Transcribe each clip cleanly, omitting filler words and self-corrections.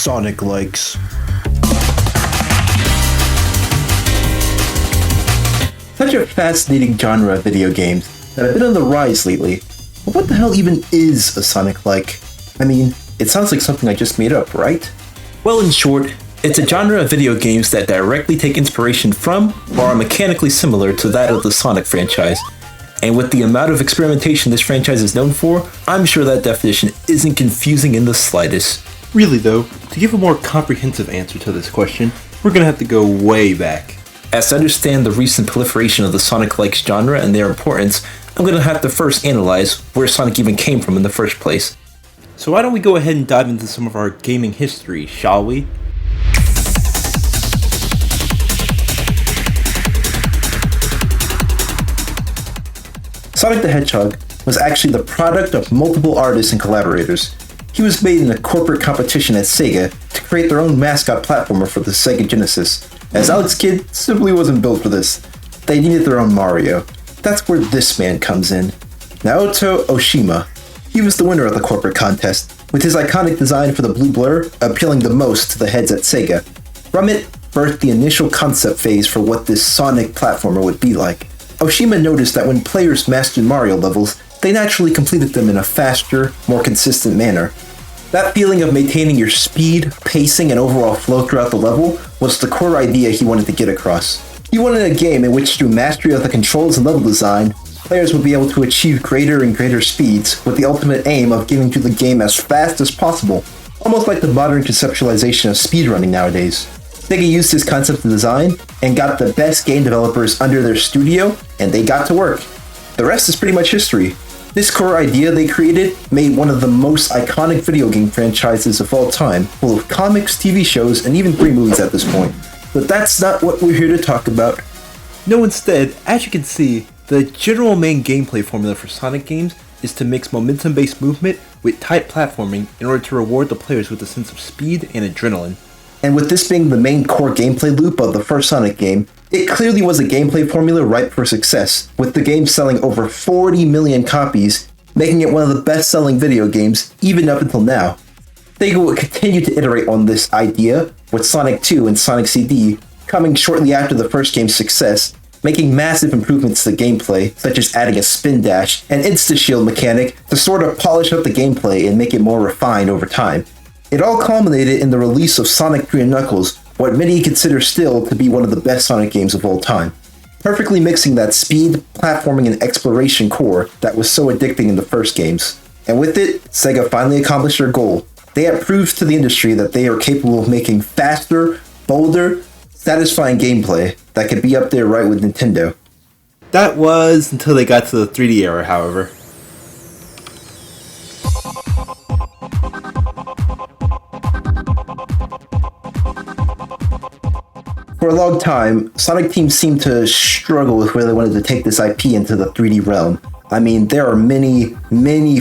Sonic likes. Such a fascinating genre of video games that have been on the rise lately. But what the hell even is a Sonic like? I mean, it sounds like something I just made up, right? Well, in short, it's a genre of video games that directly take inspiration from or are mechanically similar to that of the Sonic franchise. And with the amount of experimentation this franchise is known for, I'm sure that definition isn't confusing in the slightest. Really though, to give a more comprehensive answer to this question, we're gonna have to go way back. As to understand the recent proliferation of the Sonic-likes genre and their importance, I'm gonna have to first analyze where Sonic even came from in the first place. So why don't we go ahead and dive into some of our gaming history, shall we? Sonic the Hedgehog was actually the product of multiple artists and collaborators. He was made in a corporate competition at Sega to create their own mascot platformer for the Sega Genesis, as Alex Kidd simply wasn't built for this. They needed their own Mario. That's where this man comes in. Naoto Oshima. He was the winner of the corporate contest, with his iconic design for the blue blur appealing the most to the heads at Sega. From it, birthed the initial concept phase for what this Sonic platformer would be like. Oshima noticed that when players mastered Mario levels, they naturally completed them in a faster, more consistent manner. That feeling of maintaining your speed, pacing, and overall flow throughout the level was the core idea he wanted to get across. He wanted a game in which, through mastery of the controls and level design, players would be able to achieve greater and greater speeds, with the ultimate aim of getting through the game as fast as possible, almost like the modern conceptualization of speedrunning nowadays. Sega used his concept of design and got the best game developers under their studio, and they got to work. The rest is pretty much history. This core idea they created made one of the most iconic video game franchises of all time, full of comics, TV shows, and even 3 movies at this point. But that's not what we're here to talk about. No, instead, as you can see, the general main gameplay formula for Sonic games is to mix momentum-based movement with tight platforming in order to reward the players with a sense of speed and adrenaline. And with this being the main core gameplay loop of the first Sonic game, it clearly was a gameplay formula ripe for success, with the game selling over 40 million copies, making it one of the best-selling video games even up until now. Sega would continue to iterate on this idea, with Sonic 2 and Sonic CD coming shortly after the first game's success, making massive improvements to the gameplay, such as adding a spin dash and insta-shield mechanic to sort of polish up the gameplay and make it more refined over time. It all culminated in the release of Sonic 3 and Knuckles, what many consider still to be one of the best Sonic games of all time, perfectly mixing that speed, platforming, and exploration core that was so addicting in the first games. And with it, Sega finally accomplished their goal. They have proved to the industry that they are capable of making faster, bolder, satisfying gameplay that could be up there right with Nintendo. That was until they got to the 3D era, however. For a long time, Sonic teams seemed to struggle with where they wanted to take this IP into the 3D realm. I mean, there are many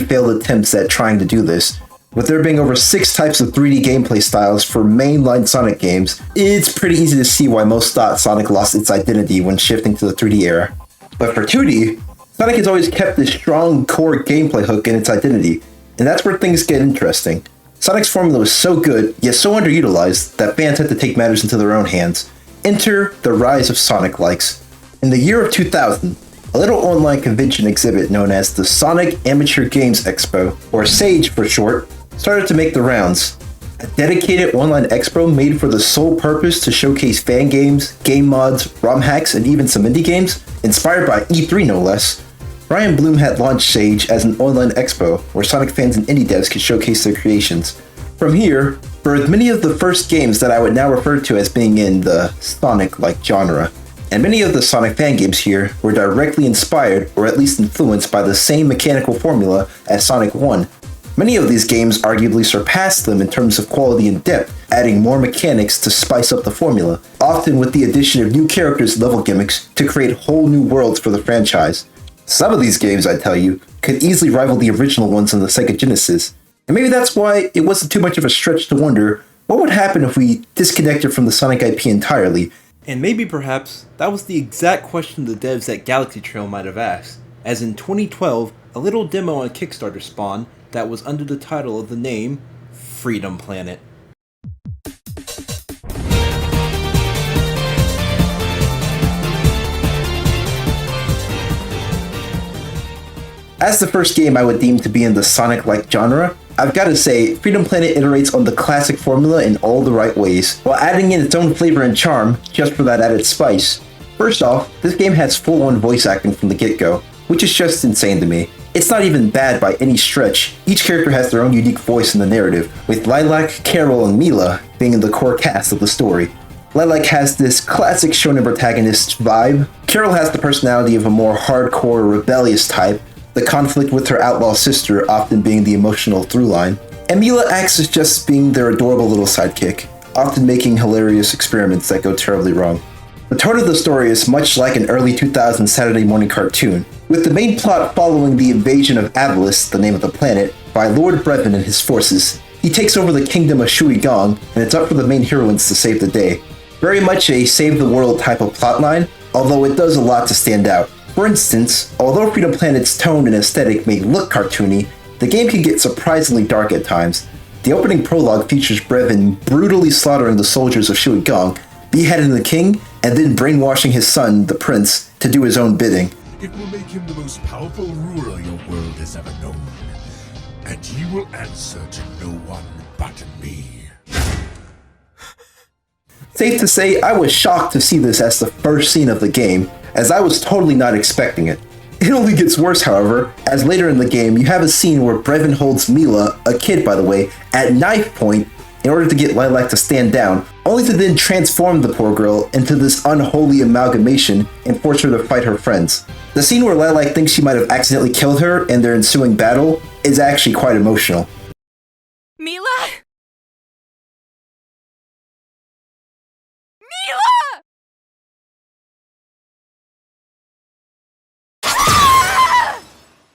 failed attempts at trying to do this. With there being over 6 types of 3D gameplay styles for mainline Sonic games, it's pretty easy to see why most thought Sonic lost its identity when shifting to the 3D era. But for 2D, Sonic has always kept this strong core gameplay hook in its identity, and that's where things get interesting. Sonic's formula was so good, yet so underutilized, that fans had to take matters into their own hands. Enter the rise of Sonic likes. In the year of 2000, a little online convention exhibit known as the Sonic Amateur Games Expo, or SAGE for short, started to make the rounds. A dedicated online expo made for the sole purpose to showcase fan games, game mods, ROM hacks, and even some indie games, inspired by E3 no less. Ryan Bloom had launched SAGE as an online expo where Sonic fans and indie devs could showcase their creations. From here, birthed many of the first games that I would now refer to as being in the Sonic-like genre. And many of the Sonic fan games here were directly inspired, or at least influenced, by the same mechanical formula as Sonic 1. Many of these games arguably surpassed them in terms of quality and depth, adding more mechanics to spice up the formula, often with the addition of new characters and level gimmicks to create whole new worlds for the franchise. Some of these games, I tell you, could easily rival the original ones on the Sega Genesis, and maybe that's why it wasn't too much of a stretch to wonder what would happen if we disconnected from the Sonic IP entirely. And maybe perhaps that was the exact question the devs at Galaxy Trail might have asked, as in 2012, a little demo on Kickstarter spawned that was under the title of the name Freedom Planet. As the first game I would deem to be in the Sonic-like genre, I've gotta say, Freedom Planet iterates on the classic formula in all the right ways, while adding in its own flavor and charm just for that added spice. First off, this game has full-on voice acting from the get-go, which is just insane to me. It's not even bad by any stretch. Each character has their own unique voice in the narrative, with Lilac, Carol, and Mila being in the core cast of the story. Lilac has this classic shonen protagonist vibe. Carol has the personality of a more hardcore, rebellious type, the conflict with her outlaw sister often being the emotional throughline. And Mila acts as just being their adorable little sidekick, often making hilarious experiments that go terribly wrong. The tone of the story is much like an early 2000s Saturday morning cartoon, with the main plot following the invasion of Avalis, the name of the planet, by Lord Brevin and his forces. He takes over the kingdom of Shuigong, and it's up for the main heroines to save the day. Very much a save-the-world type of plotline, although it does a lot to stand out. For instance, although Freedom Planet's tone and aesthetic may look cartoony, the game can get surprisingly dark at times. The opening prologue features Brevin brutally slaughtering the soldiers of Shuigong, beheading the king, and then brainwashing his son, the prince, to do his own bidding. It will make him the most powerful ruler your world has ever known, and he will answer to no one but me. Safe to say, I was shocked to see this as the first scene of the game, as I was totally not expecting it. It only gets worse, however, as later in the game you have a scene where Brevin holds Mila, a kid by the way, at knife point in order to get Lilac to stand down, only to then transform the poor girl into this unholy amalgamation and force her to fight her friends. The scene where Lilac thinks she might have accidentally killed her in their ensuing battle is actually quite emotional. Mila? Mila!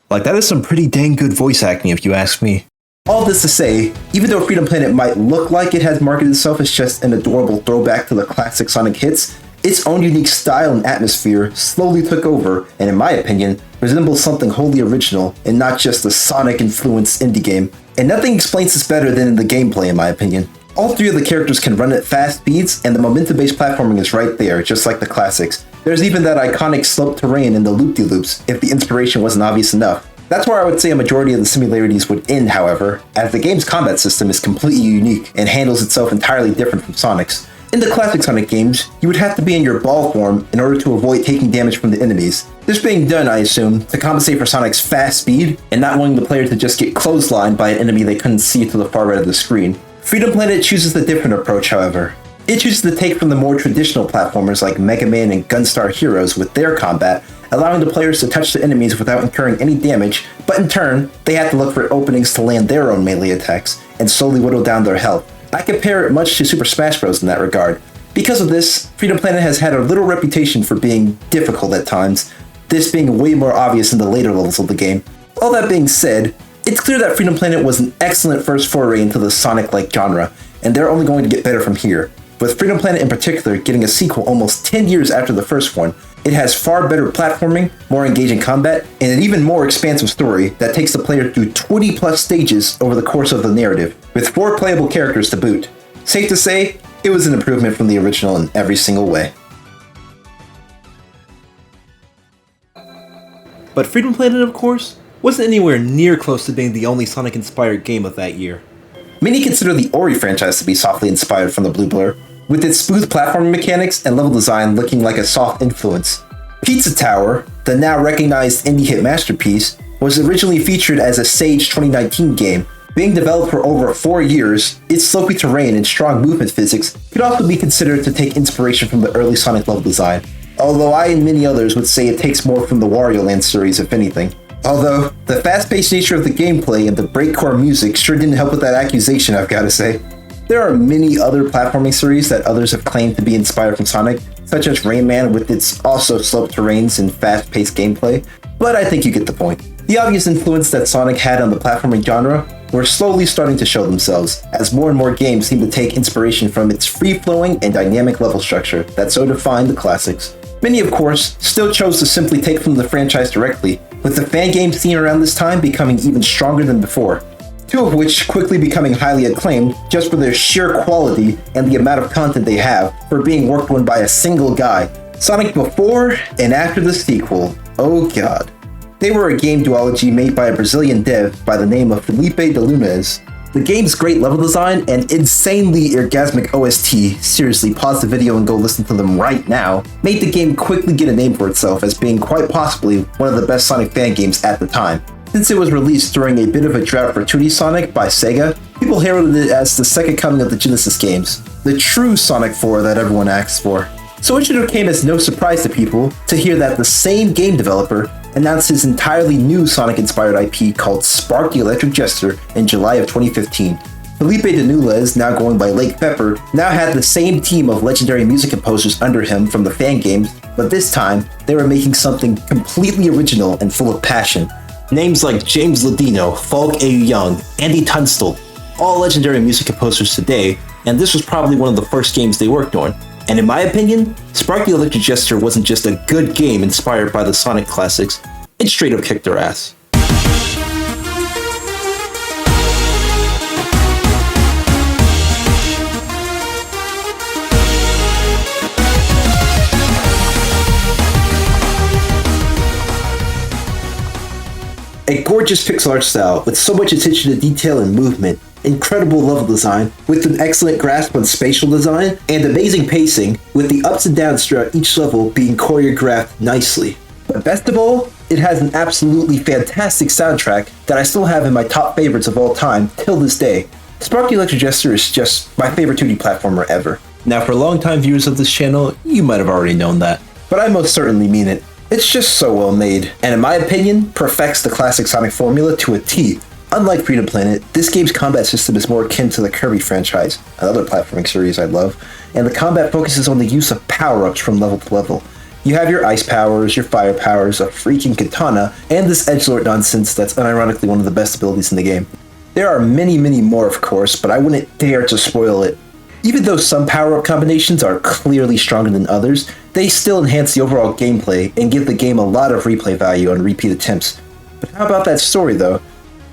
Like, that is some pretty dang good voice acting if you ask me. All this to say, even though Freedom Planet might look like it has marketed itself as just an adorable throwback to the classic Sonic hits, its own unique style and atmosphere slowly took over, and in my opinion, resembles something wholly original and not just a Sonic-influenced indie game. And nothing explains this better than in the gameplay, in my opinion. All three of the characters can run at fast speeds, and the momentum-based platforming is right there, just like the classics. There's even that iconic sloped terrain in the loop-de-loops, if the inspiration wasn't obvious enough. That's where I would say a majority of the similarities would end, however, as the game's combat system is completely unique and handles itself entirely different from Sonic's. In the classic Sonic games, you would have to be in your ball form in order to avoid taking damage from the enemies. This being done, I assume, to compensate for Sonic's fast speed and not wanting the player to just get clotheslined by an enemy they couldn't see to the far right of the screen. Freedom Planet chooses the different approach, however. It chooses to take from the more traditional platformers like Mega Man and Gunstar Heroes with their combat, allowing the players to touch the enemies without incurring any damage, but in turn, they have to look for openings to land their own melee attacks and slowly whittle down their health. I compare it much to Super Smash Bros. In that regard. Because of this, Freedom Planet has had a little reputation for being difficult at times, this being way more obvious in the later levels of the game. All that being said, it's clear that Freedom Planet was an excellent first foray into the Sonic-like genre, and they're only going to get better from here. With Freedom Planet in particular getting a sequel almost 10 years after the first one, it has far better platforming, more engaging combat, and an even more expansive story that takes the player through 20 plus stages over the course of the narrative, with 4 playable characters to boot. Safe to say, it was an improvement from the original in every single way. But Freedom Planet, of course, wasn't anywhere near close to being the only Sonic-inspired game of that year. Many consider the Ori franchise to be softly inspired from the Blue Blur, with its smooth platforming mechanics and level design looking like a soft influence. Pizza Tower, the now recognized indie hit masterpiece, was originally featured as a Sage 2019 game. Being developed for over 4 years, its slopey terrain and strong movement physics could also be considered to take inspiration from the early Sonic level design, although I and many others would say it takes more from the Wario Land series if anything. Although, the fast-paced nature of the gameplay and the breakcore music sure didn't help with that accusation, I've gotta say. There are many other platforming series that others have claimed to be inspired from Sonic, such as Rayman with its also sloped terrains and fast-paced gameplay, but I think you get the point. The obvious influence that Sonic had on the platforming genre were slowly starting to show themselves, as more and more games seem to take inspiration from its free-flowing and dynamic level structure that so defined the classics. Many, of course, still chose to simply take from the franchise directly, with the fan game scene around this time becoming even stronger than before. 2 of which quickly becoming highly acclaimed just for their sheer quality and the amount of content they have for being worked on by a single guy. Sonic before and after the sequel. Oh god. They were a game duology made by a Brazilian dev by the name of Felipe de Lunes. The game's great level design and insanely orgasmic OST, seriously pause the video and go listen to them right now, made the game quickly get a name for itself as being quite possibly one of the best Sonic fan games at the time. Since it was released during a bit of a drought for 2D Sonic by Sega, people heralded it as the second coming of the Genesis games, the true Sonic 4 that everyone asks for. So it should have came as no surprise to people to hear that the same game developer announced his entirely new Sonic-inspired IP called Spark the Electric Jester in July of 2015. Felipe de Nules, now going by Lake Pepper, now had the same team of legendary music composers under him from the fan games, but this time, they were making something completely original and full of passion. Names like James Ladino, Falk A. Young, Andy Tunstall, all legendary music composers today, and this was probably one of the first games they worked on. And in my opinion, Spark the Electric Jester wasn't just a good game inspired by the Sonic classics, it straight up kicked their ass. A gorgeous pixel art style with so much attention to detail and movement, incredible level design with an excellent grasp on spatial design, and amazing pacing with the ups and downs throughout each level being choreographed nicely. But best of all, it has an absolutely fantastic soundtrack that I still have in my top favorites of all time till this day. Spark the Electric Jester is just my favorite 2D platformer ever. Now for longtime viewers of this channel, you might have already known that, but I most certainly mean it. It's just so well made, and in my opinion, perfects the classic Sonic formula to a T. Unlike Freedom Planet, this game's combat system is more akin to the Kirby franchise, another platforming series I love, and the combat focuses on the use of power-ups from level to level. You have your ice powers, your fire powers, a freaking katana, and this edgelord nonsense that's unironically one of the best abilities in the game. There are many more of course, but I wouldn't dare to spoil it. Even though some power-up combinations are clearly stronger than others, they still enhance the overall gameplay and give the game a lot of replay value on repeat attempts. But how about that story though?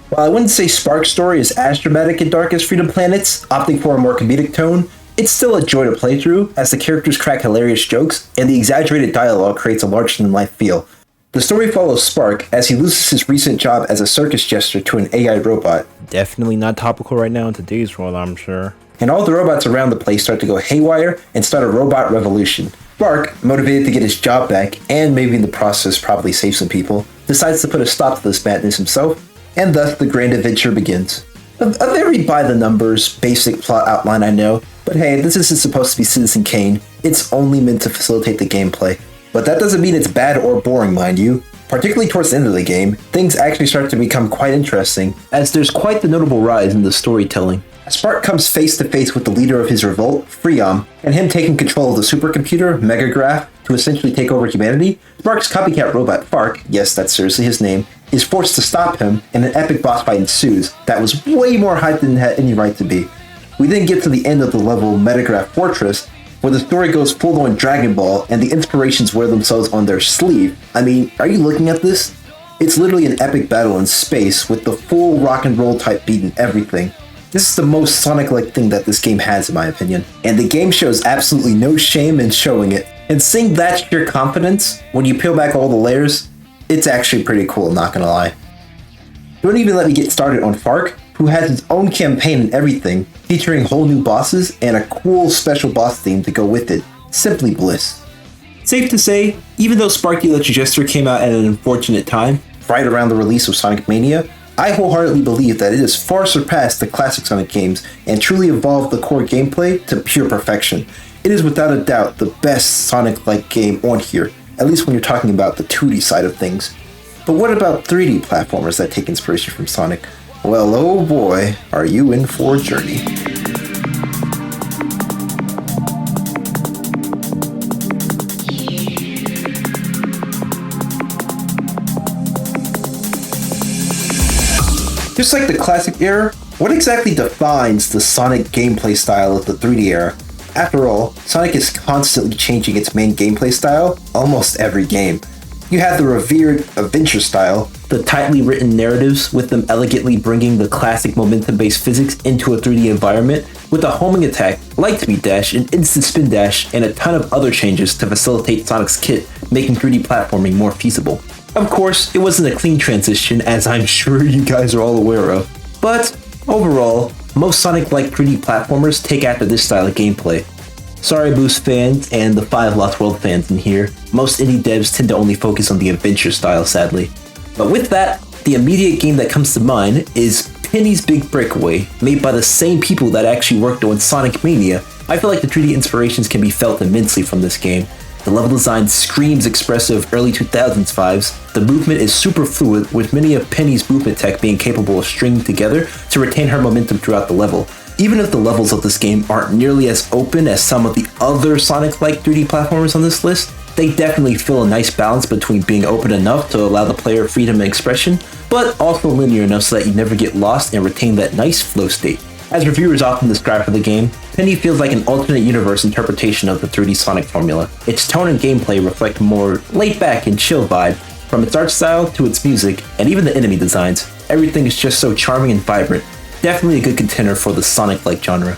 While I wouldn't say Spark's story is as dramatic and dark as Freedom Planet's, opting for a more comedic tone, it's still a joy to play through as the characters crack hilarious jokes and the exaggerated dialogue creates a larger-than-life feel. The story follows Spark as he loses his recent job as a circus jester to an AI robot. Definitely not topical right now in today's world, I'm sure. And all the robots around the place start to go haywire and start a robot revolution. Spark, motivated to get his job back, and maybe in the process probably save some people, decides to put a stop to this madness himself, and thus the grand adventure begins. A very by-the-numbers, basic plot outline I know, but hey, this isn't supposed to be Citizen Kane, it's only meant to facilitate the gameplay. But that doesn't mean it's bad or boring, mind you. Particularly towards the end of the game, things actually start to become quite interesting, as there's quite the notable rise in the storytelling. Spark comes face to face with the leader of his revolt, Freon, and him taking control of the supercomputer, Megagraph, to essentially take over humanity. Spark's copycat robot, Fark, yes, that's seriously his name, is forced to stop him, and an epic boss fight ensues that was way more hyped than it had any right to be. We then get to the end of the level, Megagraph Fortress, where the story goes full on Dragon Ball, and the inspirations wear themselves on their sleeve. I mean, are you looking at this? It's literally an epic battle in space, with the full rock and roll type beat and everything. This is the most Sonic-like thing that this game has in my opinion, and the game shows absolutely no shame in showing it. And seeing that sheer confidence, when you peel back all the layers, it's actually pretty cool, I'm not gonna lie. Don't even let me get started on Fark, who has his own campaign and everything, featuring whole new bosses and a cool special boss theme to go with it. Simply bliss. Safe to say, even though Spark the Electric Jester came out at an unfortunate time, right around the release of Sonic Mania, I wholeheartedly believe that it has far surpassed the classic Sonic games and truly evolved the core gameplay to pure perfection. It is without a doubt the best Sonic-like game on here, at least when you're talking about the 2D side of things. But what about 3D platformers that take inspiration from Sonic? Well, oh boy, are you in for a journey. Just like the classic era, what exactly defines the Sonic gameplay style of the 3D era? After all, Sonic is constantly changing its main gameplay style almost every game. You have the revered adventure style, the tightly written narratives with them elegantly bringing the classic momentum-based physics into a 3D environment, with a homing attack, light speed dash, an instant spin dash, and a ton of other changes to facilitate Sonic's kit, making 3D platforming more feasible. Of course, it wasn't a clean transition, as I'm sure you guys are all aware of, but overall, most Sonic-like 3D platformers take after this style of gameplay. Sorry Boost fans and the 5 Lost World fans in here, most indie devs tend to only focus on the adventure style sadly. But with that, the immediate game that comes to mind is Penny's Big Breakaway, made by the same people that actually worked on Sonic Mania. I feel like the 3D inspirations can be felt immensely from this game. The level design screams expressive early 2000s vibes, the movement is super fluid with many of Penny's movement tech being capable of stringing together to retain her momentum throughout the level. Even if the levels of this game aren't nearly as open as some of the other Sonic-like 3D platformers on this list, they definitely feel a nice balance between being open enough to allow the player freedom and expression, but also linear enough so that you never get lost and retain that nice flow state. As reviewers often describe for the game, Penny feels like an alternate universe interpretation of the 3D Sonic formula. Its tone and gameplay reflect a more laid-back and chill vibe, from its art style to its music, and even the enemy designs. Everything is just so charming and vibrant. Definitely a good contender for the Sonic-like genre.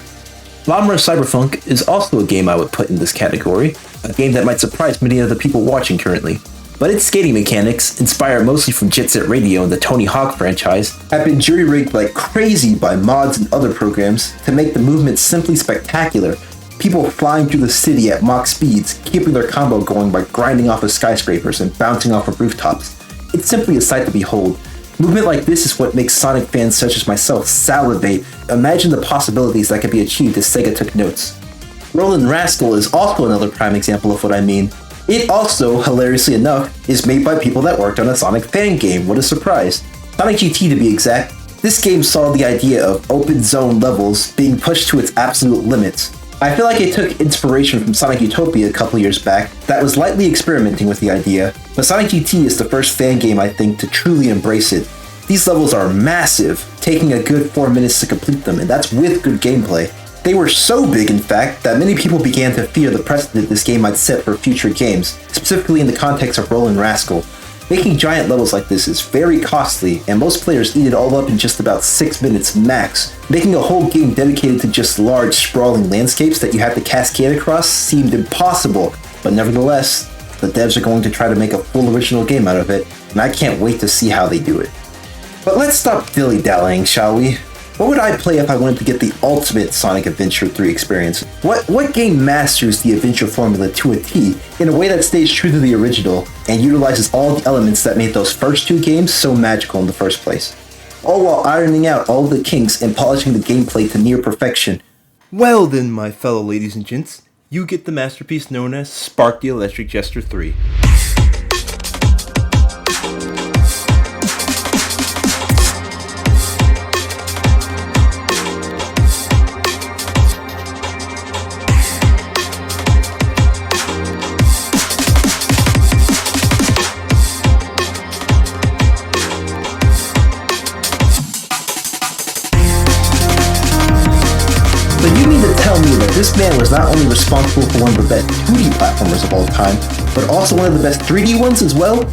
Lamra Cyberpunk is also a game I would put in this category, a game that might surprise many of the people watching currently. But its skating mechanics, inspired mostly from Jet Set Radio and the Tony Hawk franchise, have been jury-rigged like crazy by mods and other programs to make the movement simply spectacular. People flying through the city at Mach speeds, keeping their combo going by grinding off of skyscrapers and bouncing off of rooftops. It's simply a sight to behold. Movement like this is what makes Sonic fans such as myself salivate. Imagine the possibilities that could be achieved if Sega took notes. Rollin' Rascal is also another prime example of what I mean. It also, hilariously enough, is made by people that worked on a Sonic fan game. What a surprise. Sonic GT to be exact. This game saw the idea of open zone levels being pushed to its absolute limits. I feel like it took inspiration from Sonic Utopia a couple years back that was lightly experimenting with the idea, but Sonic GT is the first fan game I think to truly embrace it. These levels are massive, taking a good 4 minutes to complete them, and that's with good gameplay. They were so big, in fact, that many people began to fear the precedent this game might set for future games, specifically in the context of Rollin' Rascal. Making giant levels like this is very costly, and most players eat it all up in just about 6 minutes max. Making a whole game dedicated to just large, sprawling landscapes that you have to cascade across seemed impossible, but nevertheless, the devs are going to try to make a full original game out of it, and I can't wait to see how they do it. But let's stop dilly-dallying, shall we? What would I play if I wanted to get the ultimate Sonic Adventure 3 experience? What game masters the adventure formula to a T in a way that stays true to the original and utilizes all the elements that made those first two games so magical in the first place? All while ironing out all the kinks and polishing the gameplay to near perfection. Well then, my fellow ladies and gents, you get the masterpiece known as Spark the Electric Jester 3. So you mean to tell me that this man was not only responsible for one of the best 2D platformers of all time, but also one of the best 3D ones as well?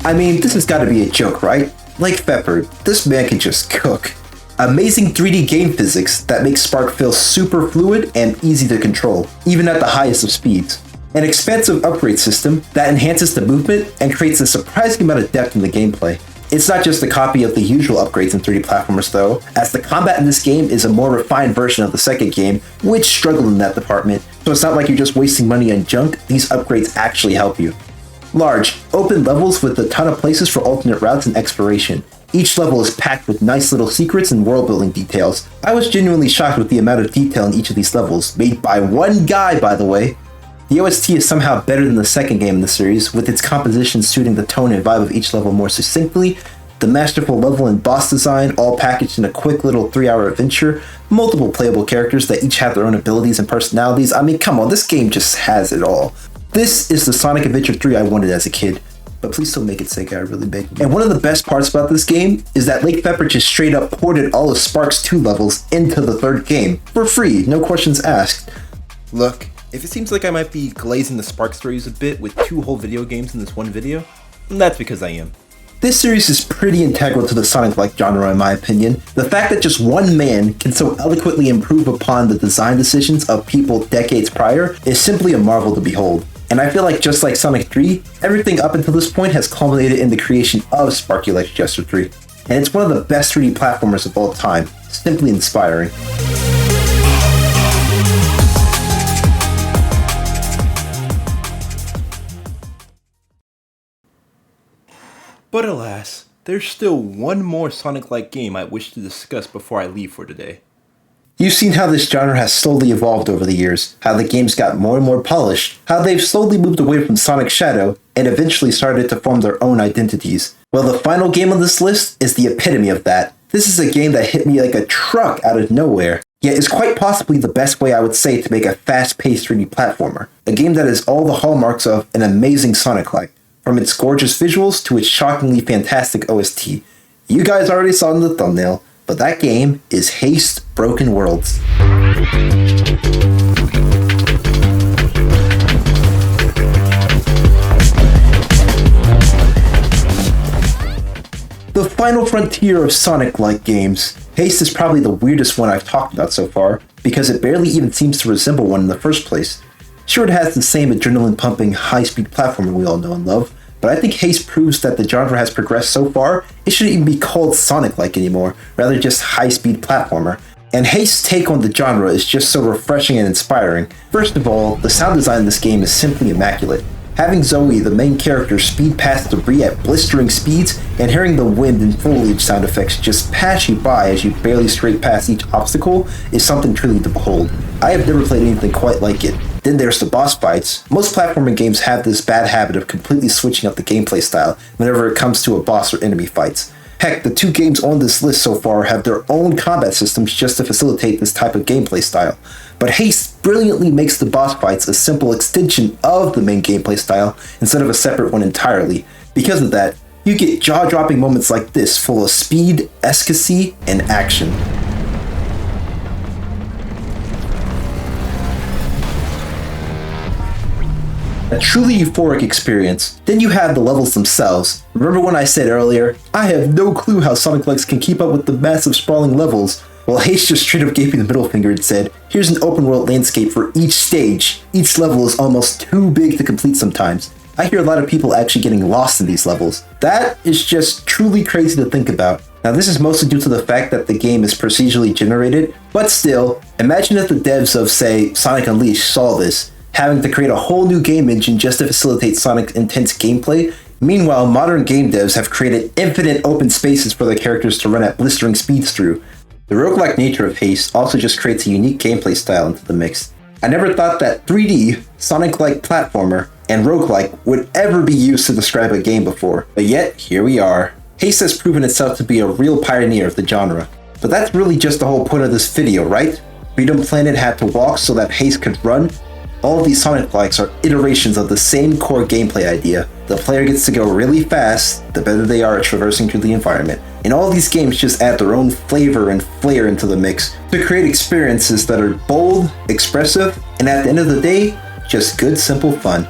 I mean, this has got to be a joke, right? Like Pepper, this man can just cook. Amazing 3D game physics that makes Spark feel super fluid and easy to control, even at the highest of speeds. An expansive upgrade system that enhances the movement and creates a surprising amount of depth in the gameplay. It's not just a copy of the usual upgrades in 3D platformers though, as the combat in this game is a more refined version of the second game, which struggled in that department, so it's not like you're just wasting money on junk, these upgrades actually help you. Large, open levels with a ton of places for alternate routes and exploration. Each level is packed with nice little secrets and world building details. I was genuinely shocked with the amount of detail in each of these levels, made by one guy by the way. The OST is somehow better than the second game in the series, with its composition suiting the tone and vibe of each level more succinctly, the masterful level and boss design all packaged in a quick little 3-hour adventure, multiple playable characters that each have their own abilities and personalities. I mean, come on, this game just has it all. This is the Sonic Adventure 3 I wanted as a kid, but please still make it Sega, I really beg. And one of the best parts about this game is that Lake Pepper just straight up ported all of Spark's 2 levels into the third game, for free, no questions asked. Look, if it seems like I might be glazing the Spark stories a bit with 2 whole video games in this one video, that's because I am. This series is pretty integral to the Sonic-like genre in my opinion. The fact that just one man can so eloquently improve upon the design decisions of people decades prior is simply a marvel to behold. And I feel like just like Sonic 3, everything up until this point has culminated in the creation of Sparky Likes Jester 3. And it's one of the best 3D platformers of all time. Simply inspiring. But alas, there's still one more Sonic-like game I wish to discuss before I leave for today. You've seen how this genre has slowly evolved over the years, how the games got more and more polished, how they've slowly moved away from Sonic Shadow, and eventually started to form their own identities. Well, the final game on this list is the epitome of that. This is a game that hit me like a truck out of nowhere, yet is quite possibly the best way I would say to make a fast-paced 3D platformer. A game that has all the hallmarks of an amazing Sonic-like, from its gorgeous visuals to its shockingly fantastic OST. You guys already saw in the thumbnail, but that game is HASTE Broken Worlds. The final frontier of Sonic-like games, HASTE is probably the weirdest one I've talked about so far, because it barely even seems to resemble one in the first place. Sure, it has the same adrenaline-pumping, high-speed platformer we all know and love, but I think HASTE proves that the genre has progressed so far, it shouldn't even be called Sonic-like anymore, rather just high-speed platformer. And HASTE's take on the genre is just so refreshing and inspiring. First of all, the sound design in this game is simply immaculate. Having Zoe, the main character, speed past debris at blistering speeds, and hearing the wind and foliage sound effects just pass you by as you barely scrape past each obstacle is something truly to behold. I have never played anything quite like it. Then there's the boss fights. Most platforming games have this bad habit of completely switching up the gameplay style whenever it comes to a boss or enemy fights. Heck, the 2 games on this list so far have their own combat systems just to facilitate this type of gameplay style. But HASTE brilliantly makes the boss fights a simple extension of the main gameplay style instead of a separate one entirely. Because of that, you get jaw-dropping moments like this full of speed, efficacy, and action. A truly euphoric experience. Then you have the levels themselves. Remember when I said earlier, I have no clue how Sonic Likes can keep up with the massive sprawling levels? Well, HASTE just straight up gave me the middle finger and said, here's an open world landscape for each stage. Each level is almost too big to complete sometimes. I hear a lot of people actually getting lost in these levels. That is just truly crazy to think about. Now this is mostly due to the fact that the game is procedurally generated, but still, imagine if the devs of, say, Sonic Unleashed saw this, having to create a whole new game engine just to facilitate Sonic's intense gameplay. Meanwhile, modern game devs have created infinite open spaces for their characters to run at blistering speeds through. The roguelike nature of HASTE also just creates a unique gameplay style into the mix. I never thought that 3D, Sonic-like platformer, and roguelike would ever be used to describe a game before, but yet, here we are. HASTE has proven itself to be a real pioneer of the genre. But that's really just the whole point of this video, right? Freedom Planet had to walk so that HASTE could run. All of these Sonic-likes are iterations of the same core gameplay idea. The player gets to go really fast, the better they are at traversing through the environment. And all these games just add their own flavor and flair into the mix to create experiences that are bold, expressive, and at the end of the day, just good, simple fun.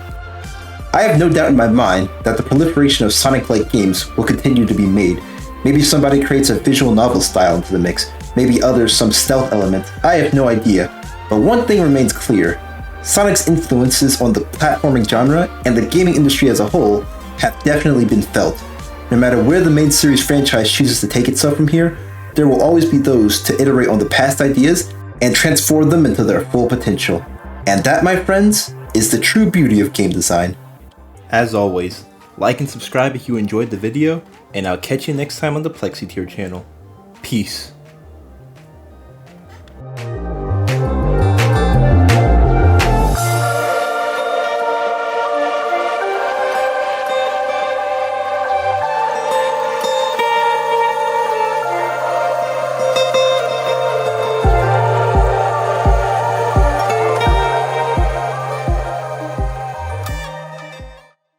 I have no doubt in my mind that the proliferation of Sonic-like games will continue to be made. Maybe somebody creates a visual novel style into the mix, maybe others some stealth element, I have no idea. But one thing remains clear. Sonic's influences on the platforming genre and the gaming industry as a whole have definitely been felt. No matter where the main series franchise chooses to take itself from here, there will always be those to iterate on the past ideas and transform them into their full potential. And that, my friends, is the true beauty of game design. As always, like and subscribe if you enjoyed the video, and I'll catch you next time on the Plexitier channel. Peace.